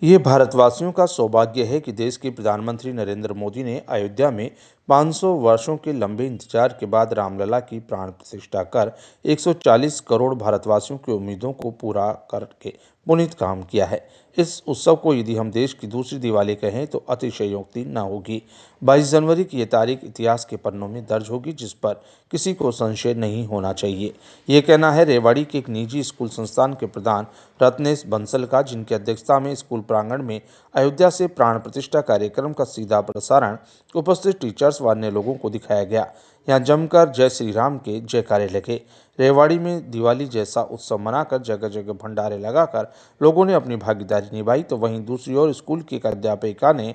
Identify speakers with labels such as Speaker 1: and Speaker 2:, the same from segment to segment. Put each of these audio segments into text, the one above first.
Speaker 1: ये भारतवासियों का सौभाग्य है कि देश के प्रधानमंत्री नरेंद्र मोदी ने अयोध्या में 500 वर्षों के लंबे इंतजार के बाद रामलला की प्राण प्रतिष्ठा कर 140 करोड़ भारतवासियों की उम्मीदों को पूरा करके पुनीत काम किया है। इस उत्सव को यदि हम देश की दूसरी दिवाली कहें तो अतिशयोक्ति न होगी। 22 जनवरी की ये तारीख इतिहास के पन्नों में दर्ज होगी, जिस पर किसी को संशय नहीं होना चाहिए। ये कहना है रेवाड़ी के एक निजी स्कूल संस्थान के प्रधान रत्नेश बंसल का, जिनकी अध्यक्षता में स्कूल प्रांगण में अयोध्या से प्राण प्रतिष्ठा कार्यक्रम का सीधा प्रसारण उपस्थित टीचर्स व अन्य लोगों को दिखाया गया। यहाँ जमकर जय श्री राम के जयकारे लगे। रेवाड़ी में दिवाली जैसा उत्सव मनाकर जगह जगह भंडारे लगाकर लोगों ने अपनी भागीदारी निभाई, तो वहीं दूसरी ओर स्कूल की एक अध्यापिका ने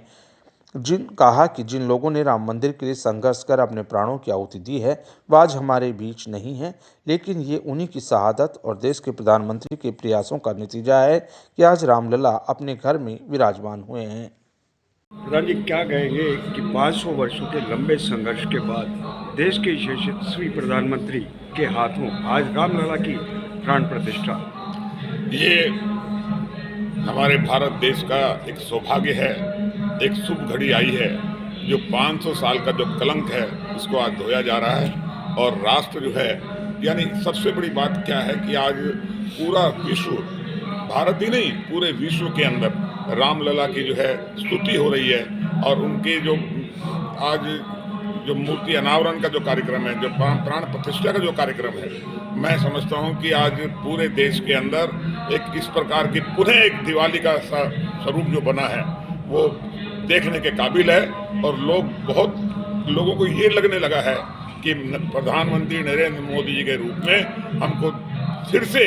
Speaker 1: कहा कि जिन लोगों ने राम मंदिर के लिए संघर्ष कर अपने प्राणों की आहुति दी है, वह आज हमारे बीच नहीं है, लेकिन ये उन्हीं की शहादत और देश के प्रधानमंत्री के प्रयासों का नतीजा है कि आज रामलला अपने घर में विराजमान हुए हैं।
Speaker 2: प्रधान जी, क्या कहेंगे कि 500 वर्षों के लंबे संघर्ष के बाद देश के यशस्वी प्रधानमंत्री के हाथों आज रामलला की प्राण प्रतिष्ठा।
Speaker 3: ये हमारे भारत देश का एक सौभाग्य है, एक शुभ घड़ी आई है। जो 500 साल का जो कलंक है उसको आज धोया जा रहा है। और राष्ट्र जो है, यानी सबसे बड़ी बात क्या है कि आज पूरा विश्व, भारत ही नहीं पूरे विश्व के अंदर रामलला की जो है स्तुति हो रही है। और उनके जो आज जो मूर्ति अनावरण का जो कार्यक्रम है, जो प्राण प्रतिष्ठा का जो कार्यक्रम है, मैं समझता हूं कि आज पूरे देश के अंदर एक इस प्रकार की पुनः एक दिवाली का स्वरूप जो बना है वो देखने के काबिल है। और बहुत लोगों को ये लगने लगा है कि प्रधानमंत्री नरेंद्र मोदी जी के रूप में हमको फिर से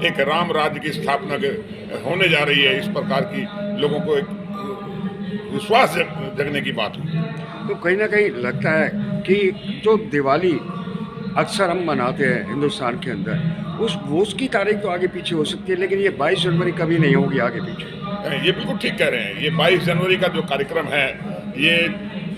Speaker 3: एक राम राज्य की स्थापना होने जा रही है। इस प्रकार की लोगों को एक विश्वास जगने की बात हुई।
Speaker 2: तो कहीं ना कहीं लगता है कि जो दिवाली अक्सर हम मनाते हैं हिंदुस्तान के अंदर, उसकी तारीख तो आगे पीछे हो सकती है, लेकिन ये 22 जनवरी कभी नहीं होगी आगे पीछे।
Speaker 3: ये बिल्कुल ठीक कह रहे हैं। ये 22 जनवरी का जो कार्यक्रम है, ये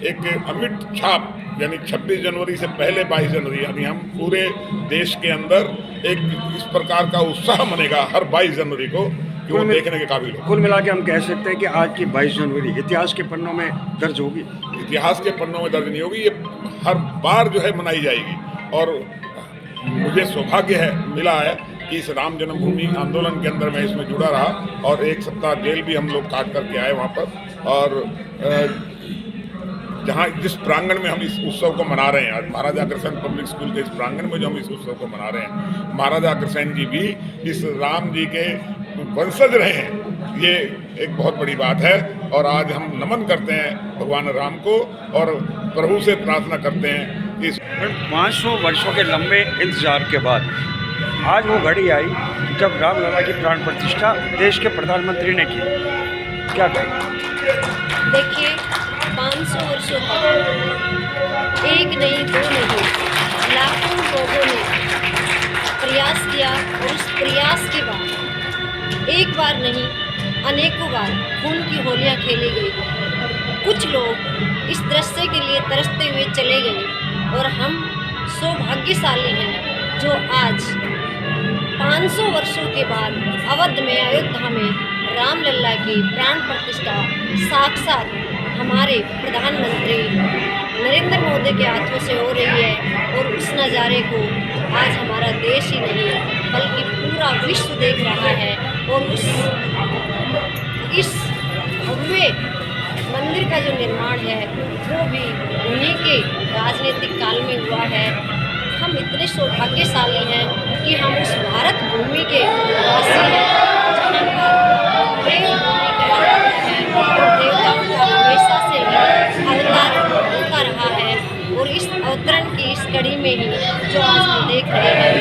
Speaker 3: एक अमिट छाप, यानी 26 जनवरी से पहले 22 जनवरी, यानी हम पूरे देश के अंदर एक इस प्रकार का उत्साह मनेगा हर 22 जनवरी को कि वो देखने के काबिल हो।
Speaker 2: कुल मिला के हम कह सकते हैं कि आज की 22 जनवरी इतिहास के पन्नों में दर्ज होगी।
Speaker 3: इतिहास के पन्नों में दर्ज नहीं होगी, ये हर बार जो है मनाई जाएगी। और मुझे सौभाग्य है मिला है कि इस राम जन्मभूमि आंदोलन के अंदर मैं इसमें जुड़ा रहा, और एक सप्ताह जेल भी हम लोग काट करके आए वहाँ पर। और जहाँ जिस प्रांगण में हम इस उत्सव को मना रहे हैं, आज महाराजा अग्रसेन पब्लिक स्कूल के इस प्रांगण में जो हम इस उत्सव को मना रहे हैं, महाराजा अग्रसेन जी भी इस राम जी के वंशज रहे हैं। ये एक बहुत बड़ी बात है। और आज हम नमन करते हैं भगवान राम को और प्रभु से प्रार्थना करते हैं कि
Speaker 2: 500 वर्षों के लंबे इंतजार के बाद आज वो घड़ी आई जब रामलला की प्राण प्रतिष्ठा देश के प्रधानमंत्री ने की। क्या कहें?
Speaker 4: देखिए, 500 वर्षों तक एक नहीं, दो नहीं, लाखों लोगों ने प्रयास किया, और उस प्रयास के बाद एक बार नहीं अनेकों बार खून की होलियां खेली गई। कुछ लोग इस दृश्य के लिए तरसते हुए चले गए, और हम सौभाग्यशाली हैं जो आज 500 वर्षों के बाद अवध में, अयोध्या में रामलला की प्राण प्रतिष्ठा साक्षात हमारे प्रधानमंत्री नरेंद्र मोदी के हाथों से हो रही है। और उस नज़ारे को आज हमारा देश ही नहीं बल्कि पूरा विश्व देख रहा है। और इस भव्य मंदिर का जो निर्माण है वो भी उन्हीं के राजनीतिक काल में हुआ है। हम इतने सौभाग्यशाली हैं कि हम उस भारत भूमि के वासी हैं जहाँ पर देवभूमि कहा जाता है, और देवताओं का हमेशा से ही अवतार होता रहा है। और इस अवतरण की इस कड़ी में ही जो आज हम देख रहे हैं,